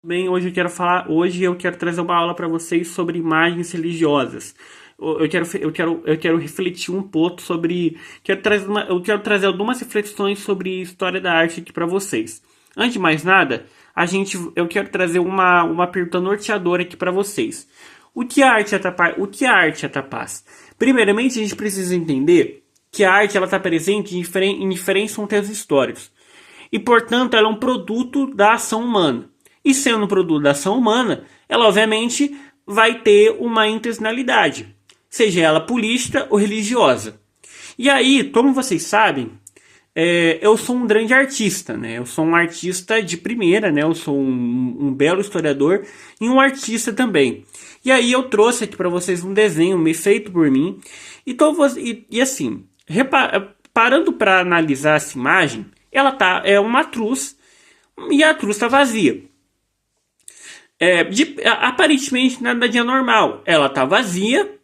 Bem, hoje eu quero trazer uma aula para vocês sobre imagens religiosas. Eu quero refletir um pouco sobre, eu quero trazer algumas reflexões sobre história da arte aqui para vocês. Antes de mais nada, eu quero trazer uma pergunta norteadora aqui para vocês. O que a arte é capaz? Primeiramente, a gente precisa entender que a arte ela está presente em diferentes contextos históricos e, portanto, ela é um produto da ação humana. E sendo um produto da ação humana, ela obviamente vai ter uma intencionalidade, seja ela política ou religiosa. E aí, como vocês sabem, eu sou um grande artista, né? Eu sou um artista de primeira, né? Eu sou um belo historiador e um artista também. E aí eu trouxe aqui para vocês um desenho feito por mim. Então, assim, parando para analisar essa imagem, é uma cruz e a cruz está vazia. Aparentemente nada de anormal. Ela está vazia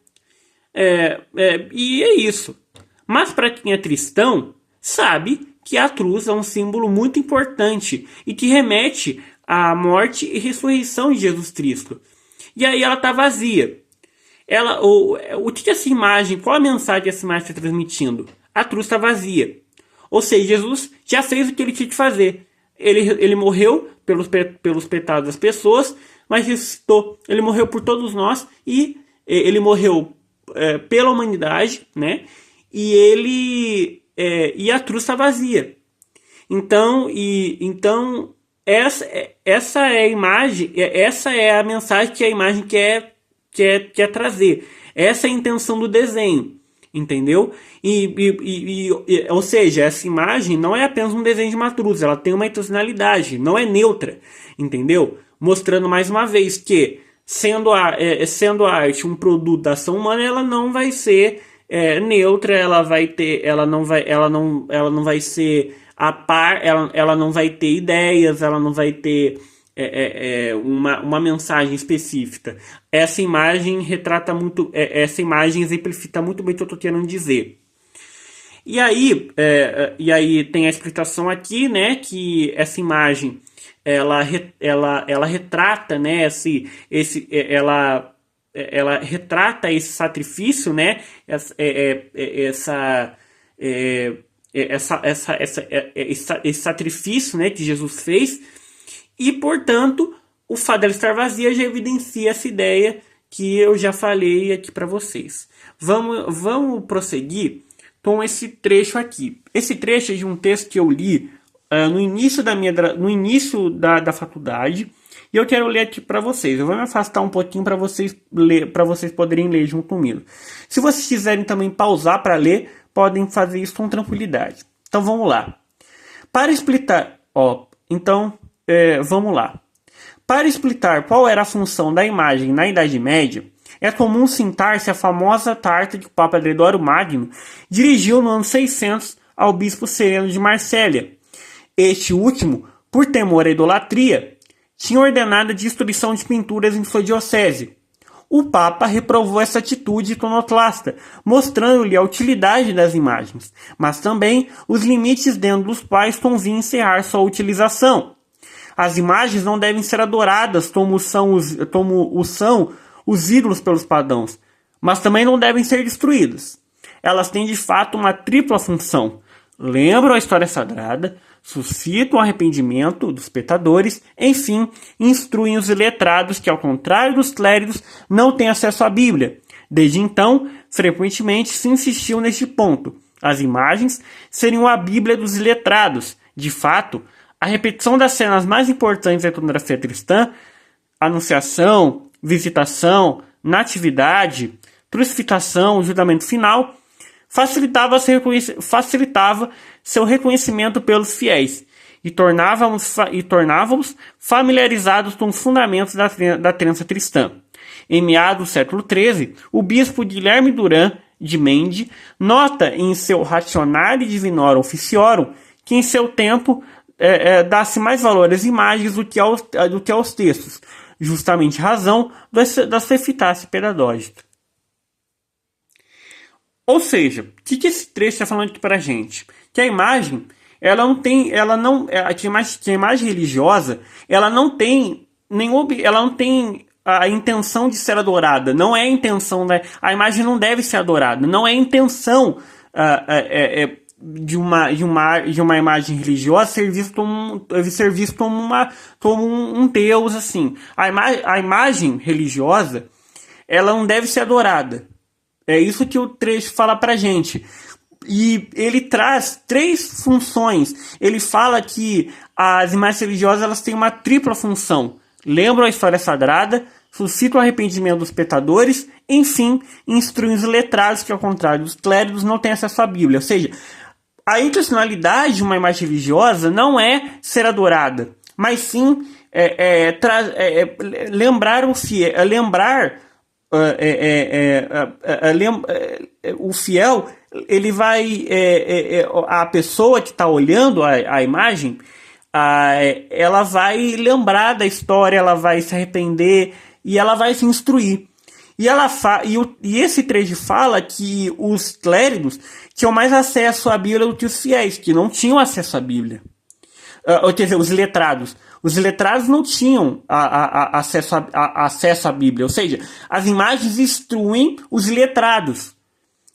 e é isso. Mas para quem é cristão, sabe que a cruz é um símbolo muito importante e que remete à morte e ressurreição de Jesus Cristo. E aí ela está vazia. O que essa imagem, qual a mensagem que essa imagem está transmitindo? A cruz está vazia. Ou seja, Jesus já fez o que ele tinha que fazer. Ele morreu pelos pecados das pessoas, mas ressuscitou. Ele morreu por todos nós e ele morreu pela humanidade, né? E a cruz está vazia. Então essa é a imagem, essa é a mensagem que a imagem quer trazer. Essa é a intenção do desenho. Entendeu? Ou seja, essa imagem não é apenas um desenho de uma cruz, ela tem uma intencionalidade, não é neutra, entendeu? Mostrando mais uma vez que, sendo a arte um produto da ação humana, ela não vai ser neutra, ela não vai ser a par, ela não vai ter ideias, ela não vai ter uma mensagem específica. Essa imagem retrata muito, essa imagem exemplifica muito bem o que eu estou querendo dizer. E aí tem a explicação aqui, né, que essa imagem ela retrata, né, ela retrata esse sacrifício, né, esse sacrifício, né, que Jesus fez. E, portanto, o fato dela estar vazia já evidencia essa ideia que eu já falei aqui para vocês. Vamos prosseguir com esse trecho aqui. Esse trecho é de um texto que eu li no início da faculdade e eu quero ler aqui para vocês. Eu vou me afastar um pouquinho para vocês poderem ler junto comigo. Se vocês quiserem também pausar para ler, podem fazer isso com tranquilidade. Então vamos lá. Para explicar, vamos lá. Para explicar qual era a função da imagem na Idade Média, é comum citar-se a famosa carta que o Papa Gregório Magno dirigiu no ano 600 ao bispo Sereno de Marsella. Este último, por temor à idolatria, tinha ordenado a destruição de pinturas em sua diocese. O Papa reprovou essa atitude iconoclasta, mostrando-lhe a utilidade das imagens, mas também os limites dentro dos quais convinha encerrar sua utilização. As imagens não devem ser adoradas como são os ídolos pelos pagãos, mas também não devem ser destruídas. Elas têm de fato uma tripla função. Lembram a história sagrada, suscitam o arrependimento dos pecadores, enfim, instruem os iletrados que, ao contrário dos clérigos, não têm acesso à Bíblia. Desde então, frequentemente se insistiu neste ponto. As imagens seriam a Bíblia dos iletrados. De fato, a repetição das cenas mais importantes da iconografia cristã, anunciação, visitação, natividade, crucificação, julgamento final, facilitava seu reconhecimento pelos fiéis e tornávamos familiarizados com os fundamentos da crença cristã. Em meados do século XIII, o bispo Guilherme Duran de Mende nota em seu Rationale Divinorum Officiorum que em seu tempo dá-se mais valor às imagens do que aos textos, justamente razão da sua eficácia pedagógica. Ou seja, o que esse trecho está falando aqui para a gente? Que a imagem, a imagem religiosa, ela não tem ela não tem a intenção de ser adorada. Não é a intenção, né? A imagem não deve ser adorada. Não é a intenção de uma imagem religiosa ser visto como um deus, assim. A imagem religiosa, ela não deve ser adorada. É isso que o trecho fala pra gente. E ele traz 3 funções. Ele fala que as imagens religiosas, elas têm uma tripla função. Lembram a história sagrada, suscitam o arrependimento dos pecadores, enfim, instruem os letrados, que ao contrário dos clérigos não têm acesso à Bíblia. Ou seja, a intencionalidade de uma imagem religiosa não é ser adorada, mas sim lembrar o fiel, o fiel, ele vai, a pessoa que está olhando a imagem, ela vai lembrar da história, ela vai se arrepender e ela vai se instruir. E esse trecho fala que os clérigos tinham mais acesso à Bíblia do que os fiéis, que não tinham acesso à Bíblia. Quer dizer, os letrados. Os letrados não tinham acesso à Bíblia. Ou seja, as imagens instruem os letrados.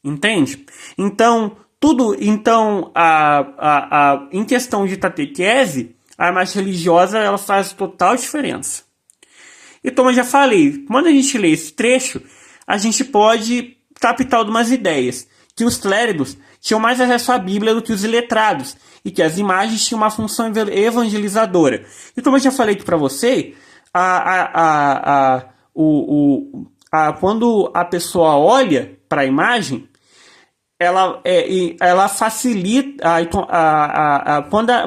Entende? Então, em questão de catequese, a imagem religiosa ela faz total diferença. Então, eu já falei, quando a gente lê esse trecho, a gente pode captar algumas ideias. Que os clérigos tinham mais acesso à Bíblia do que os iletrados, e que as imagens tinham uma função evangelizadora. Então, eu já falei aqui para você, quando a pessoa olha para a imagem, ela facilita,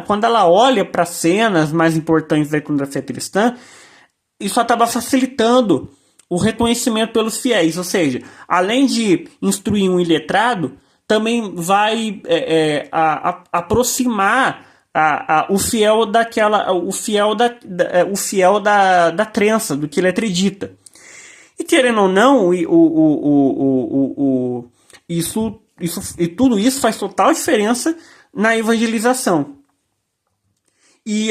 quando ela olha para cenas mais importantes da iconografia cristã, isso acaba facilitando o reconhecimento pelos fiéis, ou seja, além de instruir um iletrado, também vai aproximar o fiel da crença, do que ele acredita. E querendo ou não, tudo isso faz total diferença na evangelização. E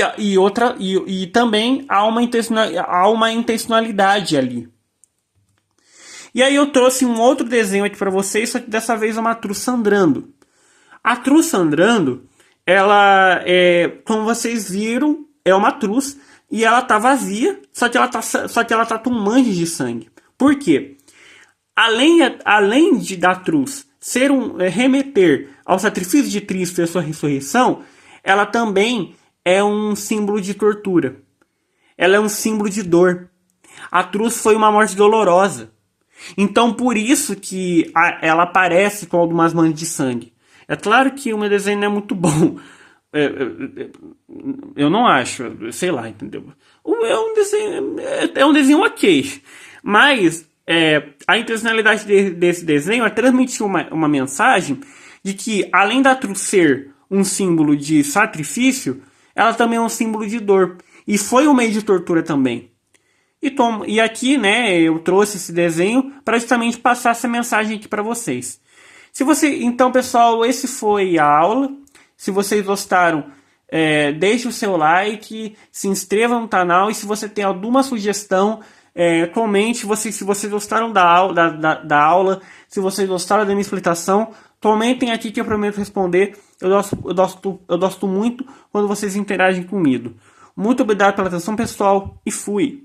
também há uma intencionalidade ali. E aí eu trouxe um outro desenho aqui para vocês, só que dessa vez é uma cruz sangrando. A cruz sangrando, ela como vocês viram, é uma cruz e ela tá vazia, só que ela tá com manchas de sangue. Por quê? Além da cruz ser remeter ao sacrifício de Cristo e a sua ressurreição, ela também é um símbolo de tortura. Ela é um símbolo de dor. A cruz foi uma morte dolorosa. Então, por isso que ela aparece com algumas manchas de sangue. É claro que o meu desenho não é muito bom. Eu não acho. Sei lá, entendeu? É um desenho ok. Mas a intencionalidade desse desenho é transmitir uma mensagem de que, além da cruz ser um símbolo de sacrifício, ela também é um símbolo de dor. E foi um meio de tortura também. E aqui, né, eu trouxe esse desenho para justamente passar essa mensagem aqui para vocês. Então, pessoal, esse foi a aula. Se vocês gostaram, deixe o seu like, se inscreva no canal e se você tem alguma sugestão, comente. Se vocês gostaram da aula, se vocês gostaram da minha explicação, comentem aqui que eu prometo responder. Eu gosto muito quando vocês interagem comigo. Muito obrigado pela atenção, pessoal, e fui!